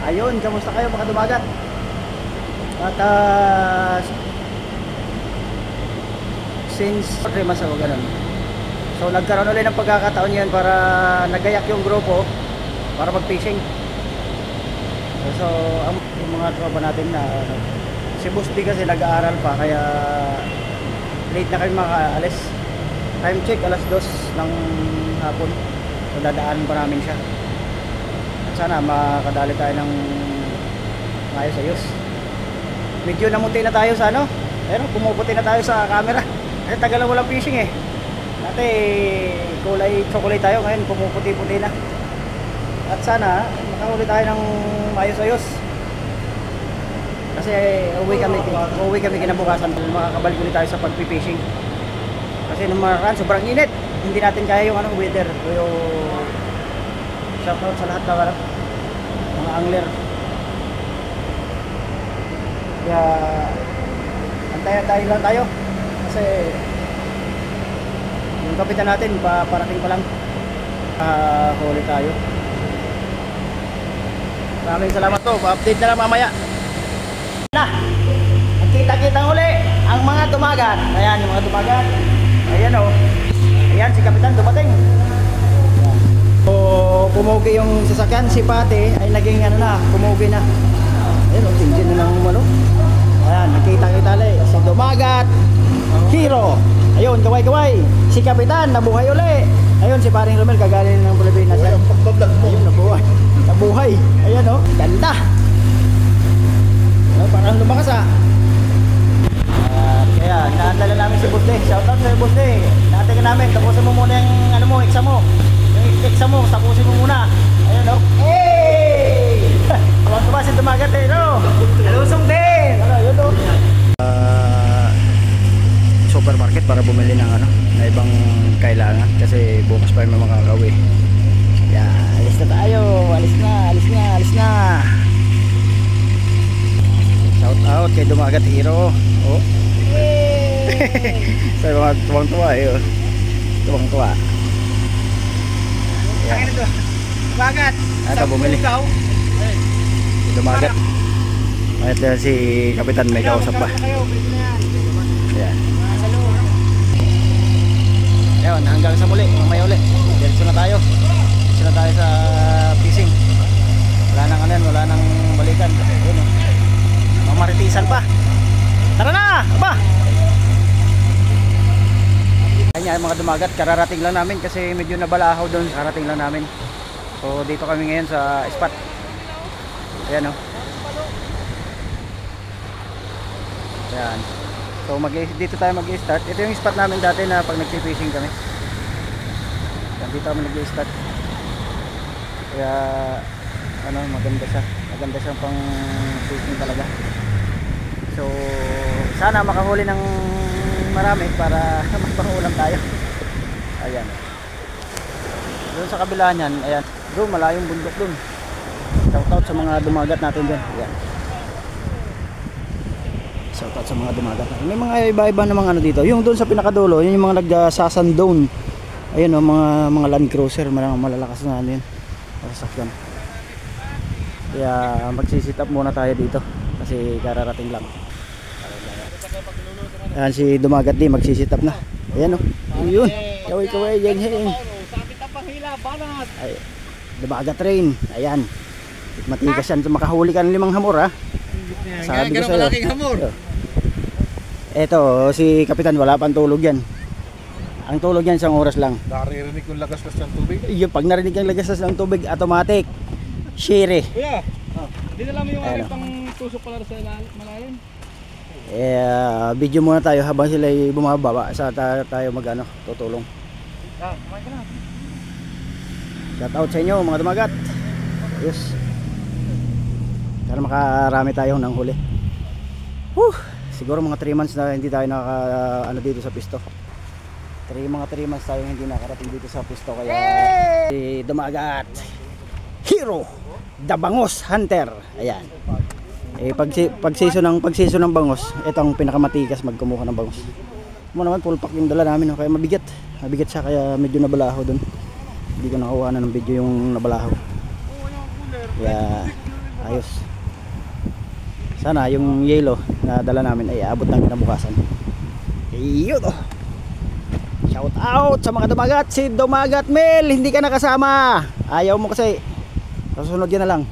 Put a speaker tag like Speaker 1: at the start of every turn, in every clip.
Speaker 1: Ayun, kamusta kayo mga dumagat? At since 3 months ako ganun. So nagkaroon ulit ng pagkakataon yan para nagayak yung grupo para mag-fishing. So yung mga tropa natin na si Busty kasi nag-aaral pa kaya late na kami makaalis. Time check alas 2 ng hapon. So dadaan pa namin siya. At sana makadali tayo ng ayos-ayos. Medyo namuti na tayo sa ano. Pero pumuputi na tayo sa camera. Kasi tagal na walang fishing eh. Dati kulay chocolate tayo, ngayon pumuputi-puti na. At sana makahuli tayo ng ayos-ayos. Kasi uuwi kami kinabukasan. Makakabalik ulit tayo sa pagpipishing. Kasi nung mga sobrang init. Hindi natin kaya yung anong weather. Yung shoutout sa lahat ng mga angler. Kaya antayin lang tayo. Kasi yung kapitan natin parating pa lang. Huli tayo. Maraming salamat to. Pa-update na lang mamaya. Na, nagkita-kitang uli ang mga dumagat. Ayan yung mga dumagat. Ayan o. Ayan si kapitan dumating. So pumugi yung sasakyan. Si Pate ay naging ano na, pumugi na. Ayan o, tingin na ng ano. Ayan, nagkita-kita ulit. Si dumagat Hero. Ayun, kaway-kaway. Si kapitan nabuhay uli. Ayun si paring Romel kagaling ng Pilipinas. Ayun, ayun nabuhay. Nabuhay. Ayan o, ganda. Parang lumakas ah. Kaya naandala namin si Busty. Shoutout sa Busty. Natin ka namin. Tapusin mo muna yung ano mo, exam mo. Yung exam mo, tapusin mo muna. Ayan o. Hey! Huwag ba si dumagat eh no? Nalusong din. Ano yun o. Supermarket para bumili ng ano, na ibang kailangan. Kasi bukas pa yung makakauwi. Kaya alis na tayo. Alis na. Shout out kay Dumagat Hero. Oh. Sa mga tuwang-tuwa eh. Tuwang-tuwa. Ayan. Dumagat. Ito bumili. Dumagat. At si kapitan may kausap pa. Ayan. Ayan, hanggang sa muli. Mamaya uli. Diretso na tayo sa fishing. Wala nang ano yan, wala nang balikan. Ayun o. Mamaritisan pa. Tara na! Aba! Kanya mga dumagat, kararating lang namin kasi medyo nabalahaw doon. Kararating lang namin. So dito kami ngayon sa spot. Ayan o. Ayan. So dito tayo mag-i-start. Ito yung spot namin dati na pag nag-fishing kami. Dito kami nag-i-start. Kaya ano, maganda siya. Maganda siyang pang fishing talaga. So sana makahuli ng marami para magpangulam tayo. Ayan. Doon sa kabila niyan, ayan. Doon malayong bundok doon. Shoutout sa mga dumagat natin doon. Ayan. Shoutout sa mga dumagat. May mga iba-iba namang ano dito. Yung doon sa pinakadulo, yun yung mga nagsasandown. Ayun o, mga Land Cruiser, malalakas na ano yun. Sasakyan. Kaya magsisit up muna tayo dito kasi kararating lang. Ayan si Dumagat din, magsisit up na. Ayan o. Ayun. Kaway-kaway, yang-hing. Ay, Dumagat train. Ayan. Matigas yan. So, makahuli ka ng 5 hamor ha. Sabi ko sa'yo. Eto, si kapitan wala pang tulog yan. Ang tulog yan 1 oras lang.
Speaker 2: Naririnig yung lagaslas ng tubig.
Speaker 1: Yung pag narinig yung lagaslas ng tubig, automatic. Shire.
Speaker 2: Kuya, hindi na lang yung aking pang tusok pala sa malalim.
Speaker 1: Video muna tayo habang sila bumababa sa tayo magano tutulong.
Speaker 2: Kumain ka na.
Speaker 1: Shout out sa inyo mga dumagat. Yes. Sana makarami tayo ng huli. Siguro mga 3 months na hindi tayo ano dito sa pisto. Mga 3 months tayo hindi nakarating dito sa pisto kaya si Dumagat Hero, the Bangos Hunter. Ayan. Pag season ng bangos, ito ang pinakamatikas magkumuha ng bangos. Mo naman full pack yung dala namin, no? Kaya mabigat siya kaya medyo nabalaho doon. Hindi ko nakuha na ng video yung nabalaho. Kaya Ayos. Sana yung yelo na dala namin ay aabot ng kinabukasan. Ayun oh. Shout out sa mga dumagat. Si Dumagat Mel, hindi ka nakasama. Ayaw mo kasi. Susunod yan na lang.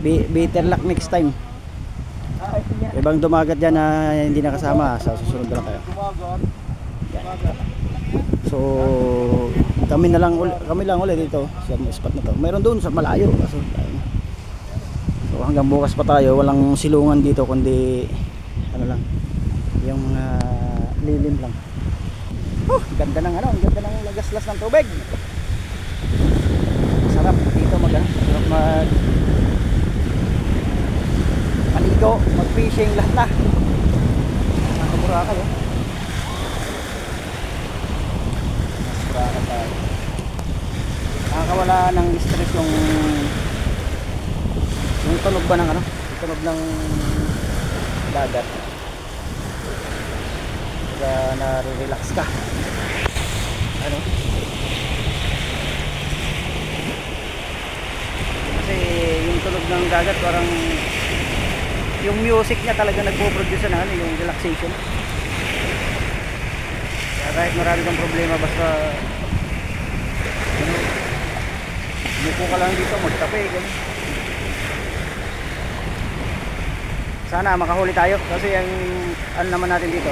Speaker 1: Better luck next time. Ibang dumagat dyan na hindi nakasama, sa susunod na lang kayo. So kami lang ulit dito sa spot na to. Meron doon sa malayo. So hanggang bukas pa tayo, walang silungan dito kundi ano lang, yung lilim lang. Ganda ng ganda ng lagaslas ng tubig. Sarap dito sarap maligo, mag-fishing, lahat na. Nakabura kayo. Nakabura tayo. Nakakawala ng stress yung tunog ba ng tunog ng dagat. Kaya nare-relax ka. Kasi yung tunog ng dagat parang yung music niya talaga nagpo-produce ng yung relaxation. Kaya kahit marami kang problema, basta mupo ka lang dito, magkape, ganun. Sana makahuli tayo kasi ang naman natin dito,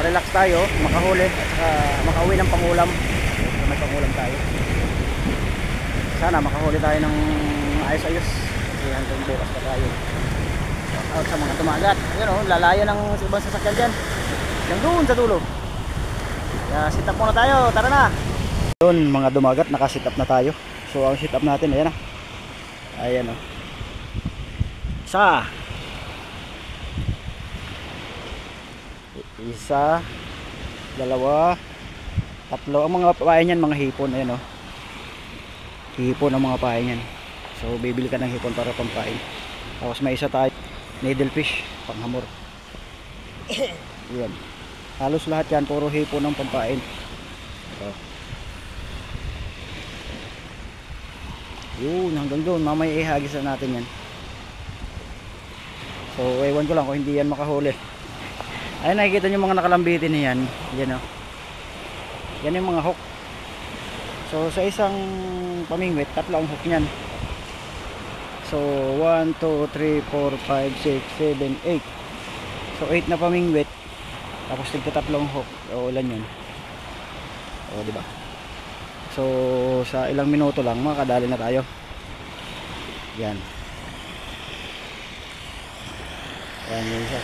Speaker 1: relax tayo, makahuli at saka makauwi ng pangulam. May pangulam tayo. Sana makahuli tayo ng ayos-ayos kasi hanggang bukas pa tayo. Shout out sa mga dumagat. Ayun oh, lalayo ng ibang sasakyan dyan. Yang doon sa dulo. Kaya sit up muna tayo, tara na. Doon mga dumagat, naka-sit up na tayo. So ang sit up natin, ayan na. Ayan oh. Isa, dalawa, tatlo. Ang mga pahay niyan, mga hipon, ayan oh. Hipon ang mga pahay niyan. So bibili ka ng hipon para pampain. Tapos may isa tayo, needlefish, panghamor. Ayan. Halos lahat yan, puro hipon ang pampain. So, yun, hanggang doon. Mamaya ihagis na natin yan. So ewan ko lang kung hindi yan makahuli. Ay, nakikita nyo mga nakalambitin na yan. Yan o. Yan yung mga hook. So sa isang pamingwit, tatlo ang hook nyan. So 1, 2, 3, 4, 5, 6, 7, 8. So 8 na pamingwit. Tapos tigtatatlong hook. O ilan yun? O diba? So sa ilang minuto lang makakadali na tayo. Yan. Yan yun siya.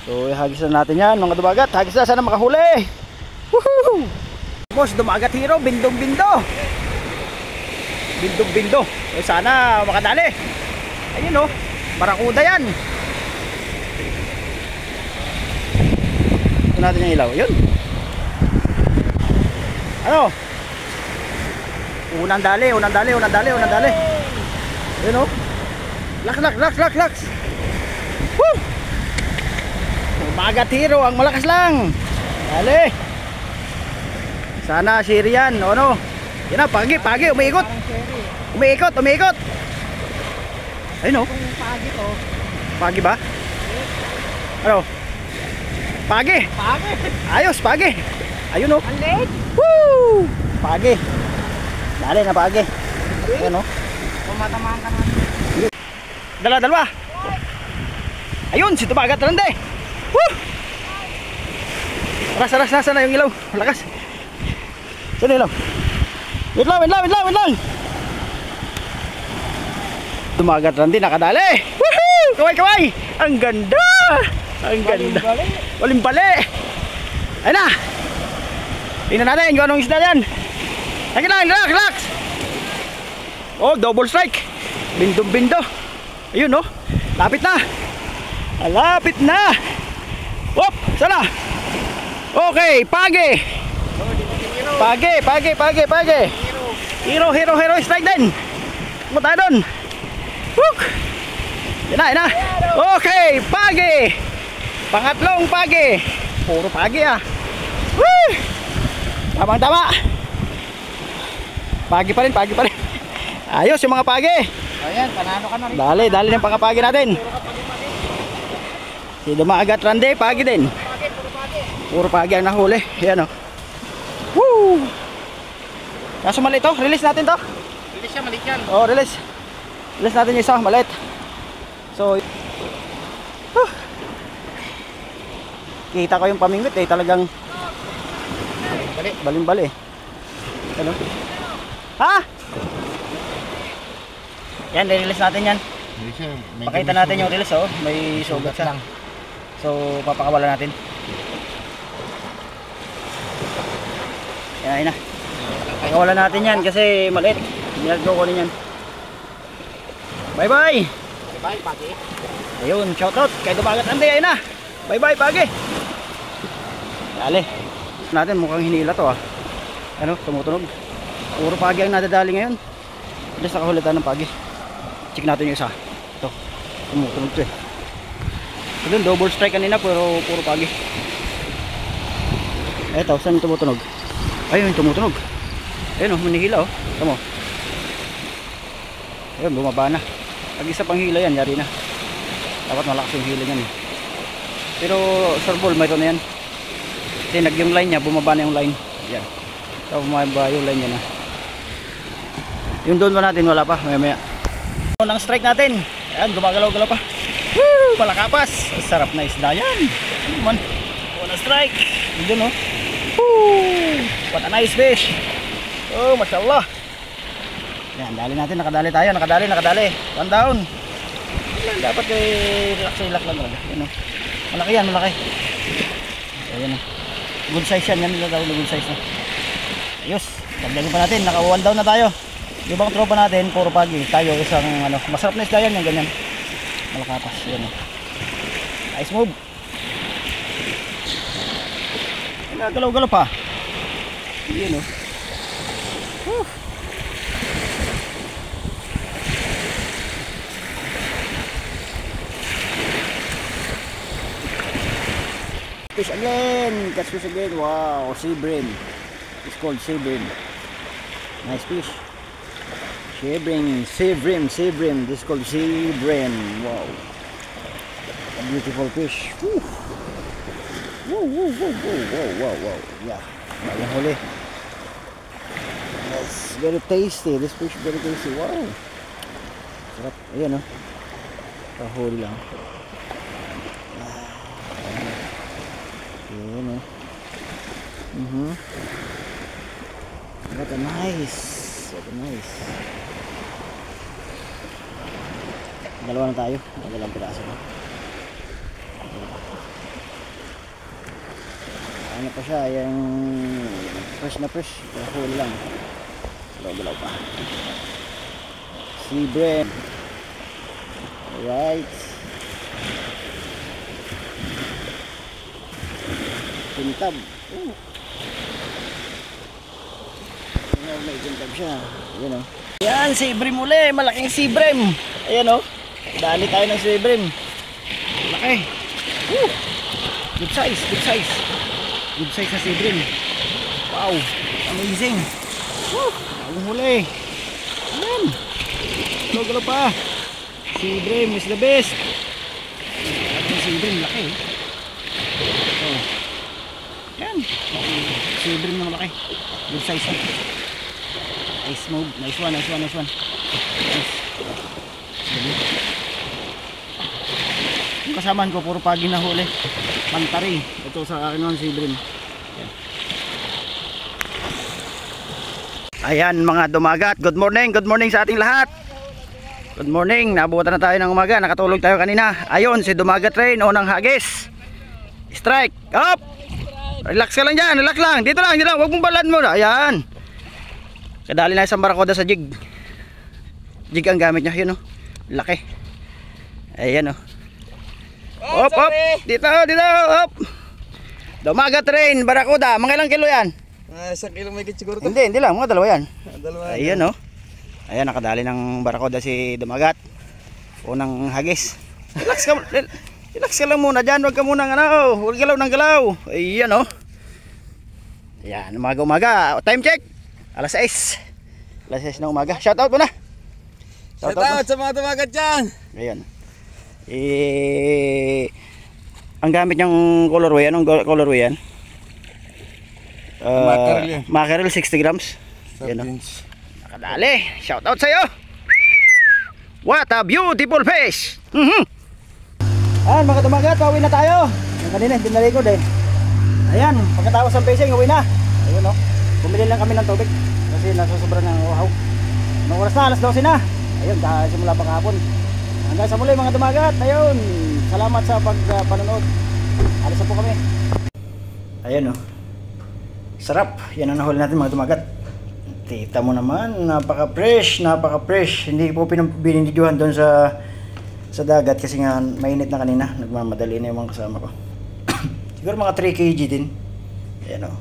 Speaker 1: So ihagis na natin yan mga dumagat. Hagis na, sana makahuli. Woohoo! Boss, dumagat hero, bindong bindo. Bindong bindo. So sana makadali. Ayun oh, barakuda yan. Ito natin yung ilaw. Yun. Ano? Unang dali. Ayun oh. Laks. Woo! Dumagat hero, ang malakas lang. Dali. Sana Syrian, o ano? Yan na, pagi, umiikot. Umiikot. Ayun oh. Pagi ba? Ano? Pagi. Ayos, pagi. Ayun oh. Woo! Pagi. Dali na pagi. Ayun oh.
Speaker 3: Tumatamaan ka naman.
Speaker 1: Dalawa. Ayun, si Dumagat Rande. Woo! Aras na yung ilaw. Lakas. Saan ilaw? Wait lang. Dumagat Rande, nakadali. Woohoo! Kaway. Ang ganda. Bali. Ayun na. Tingnan natin kung anong isda yan. Lagi lang, relax. Oh, double strike. Bindo. Ayun oh. Lapit na. Hop, sana. Okay, pagi. Hero strike din. Punta tayo doon. Hook. Yan na. Okay, pagi. Pangatlong pagi. Puro pagi ah. Woo! Tama. Pagi pa rin. Ayos yung mga pagi.
Speaker 3: Ayan, panalo ka na rin.
Speaker 1: Dali ng pagkapagi natin. Si Dumagat Rande, pagi din. Puro pagi ang nahuli. Yan o. Woo! Kaso maliit to, release natin to.
Speaker 3: Bilis siya, maliit yan.
Speaker 1: Oh, release. Release natin yung isa, maliit. So, kita ko yung pamingwit eh, talagang
Speaker 3: Bali.
Speaker 1: baling-bali. Ano? Ha? Yan, release natin yan.
Speaker 3: Bilis siya.
Speaker 1: Pakita natin yung release, oh. May sugat siya. So, papakawalan natin. Yan, ayun na. Pakawalan natin yan kasi maliit. Ginagawa ko rin yan. Bye-bye!
Speaker 3: Bye, pagi.
Speaker 1: Ayun, shoutout kay Dumagat Rande, ayun na. Bye-bye, pagi. Dali. Natin mukhang hinila to ah. Ano, tumutunog. Puro pagi ang nadadali ngayon. Bilis nakahulitan ng pagi. Check natin yung isa. Ito. Tumutunog to eh. So dun, double strike kanina pero puro pagi. Eto, saan yung tumutunog? Ayun, tumutunog. Ayun oh, manihila oh. Tama. Ayun, bumaba na. Pag isa pang hila yan, yari na. Dapat malakas yung hila yan eh. Pero surbol, mayroon na yan. Kasi yung line niya, bumaba na yung line. Yan. So bumaba yung line niya na. Yung doon pa natin, wala pa, maya maya. Unang strike natin. Ayan, gumagalaw-galaw pa. Woo! Malakapas. Sarap na isda yan. Ano man. Unang strike. Yun oh. Woo! What a nice fish. Oh, mashallah. Yan, dali natin. Nakadali tayo. Nakadali. One down. Yan, dapat relax lang talaga. Yan oh. Malaki yan, malaki. Ayan oh. Good size yan. Yan nila tawag na good size na. Ayos. Dagdagan pa natin. Naka one down na tayo. Yung ibang tropa natin, puro pagi. Tayo isang ano. Masarap na isda yan. Yung ganyan. Malakapas. Yan oh. Nice move. Galaw-galaw pa. Yan oh. Woo. Fish again. Catch fish again. Wow. Sea bream. It's called sea bream. Nice fish. Sea bream. This is called sea bream. Wow. A beautiful fish. Woo. Wow. Yeah. Walang huli. That's very tasty. This fish very tasty. Wow. Sarap. Ayan oh. Kahuli lang. Ayan oh. What a nice. Dalawa na tayo. Dalawang piraso na. Ano pa siya, yung fresh na fresh, huli lang. Galaw pa. Sea bream. Alright. Kintab. May kintab siya. Ayan o. Yan, sea bream uli. Malaking sea bream. Ayan o. Dali tayo ng sea bream. Malaki. Woo! Good size. Good size na sea bream. Wow, amazing. Woo! Ang huli. Ayan. Galaw pa. Sea bream is the best. Ang sea bream laki. Oh. Ayan. Sea bream na malaki. Good size na. Nice move. Nice one. Nice. Yung kasamaan ko puro pagi na huli. Pantari. Ito sa akin naman sea bream. Ayan mga Dumagat, good morning sa ating lahat. Good morning, nabutan na tayo ng umaga, nakatulog tayo kanina. Ayun, si Dumagat Rain, unang hagis. Strike, up. Relax ka lang dyan, relax lang. Dito lang, huwag mong balan mo. Ayan. Kadali na isang barakoda sa jig. Jig ang gamit niya, yun o. Laki. Ayan o. Op. Dito, op. Dumagat Rain, barakoda. Mga ilang kilo yan?
Speaker 2: 1 kilo may siguro to.
Speaker 1: Hindi lang, mga dalawa yan.
Speaker 2: Dalawa.
Speaker 1: Ayan o. Ayan, nakadali ng barakoda si Dumagat. Unang hagis. Relax ka lang muna dyan. Huwag ka muna huwag galaw ng galaw. Ayan o. Ayan, umaga. Time check. Alas 6 na umaga. Shoutout mo na. Shout
Speaker 2: Shout out sa mga tumagat dyan.
Speaker 1: Ayan. Ang gamit niyang colorway, anong colorway yan?
Speaker 2: Mackerel yan.
Speaker 1: Mackerel 60 grams. Ayan, no? Nakadali. Shout out sa'yo. What a beautiful fish. Ayan mga tumagat, pauwi na tayo. Yung kanina, hindi nalikod eh. Ayan, pagkatapos ng fishing, uwi na. Ayun no. Bumili lang kami ng tubig kasi nasusobra ng uhaw. Anong oras na? Alas 12 na. Ayun, simula pa kahapon. Hanggang sa muli mga tumagat. Ayun, salamat sa pagpanonood. Alis na po kami. Ayun no. Sarap. Yan ang nahuli natin mga tumagat. Tita mo naman, napaka-fresh, napaka-fresh. Hindi po binidyohan doon sa dagat kasi nga mainit na kanina. Nagmamadali na yung mga kasama ko. Siguro mga 3 kg din. Ayan o.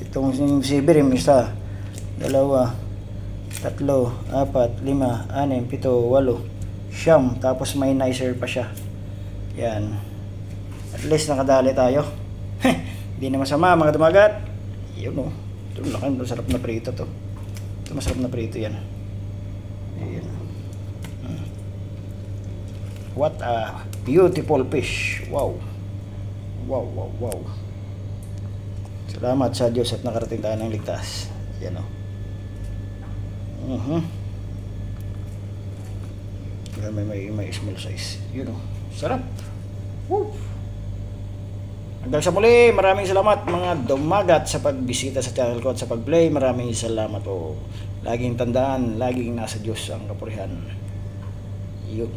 Speaker 1: Itong sibirim, isa, 2, 3, 4, 5, 6, 7, 8, siyam. Tapos may nicer pa siya. Yan. At least nakadali tayo. Hindi na masama mga tumagat. Yun o. Ito laki. Masarap na prito to. Ito masarap na prito yan. Ayan. What a beautiful fish. Wow. Wow, wow, wow. Salamat sa Diyos at nakarating tayo ng ligtas. Yan o. May small size. Yun o. Sarap. Woo. Hanggang sa muli, maraming salamat mga dumagat sa pagbisita sa channel ko at sa pag-play. Maraming salamat po. Laging tandaan, laging nasa Diyos ang kapurihan. Yun.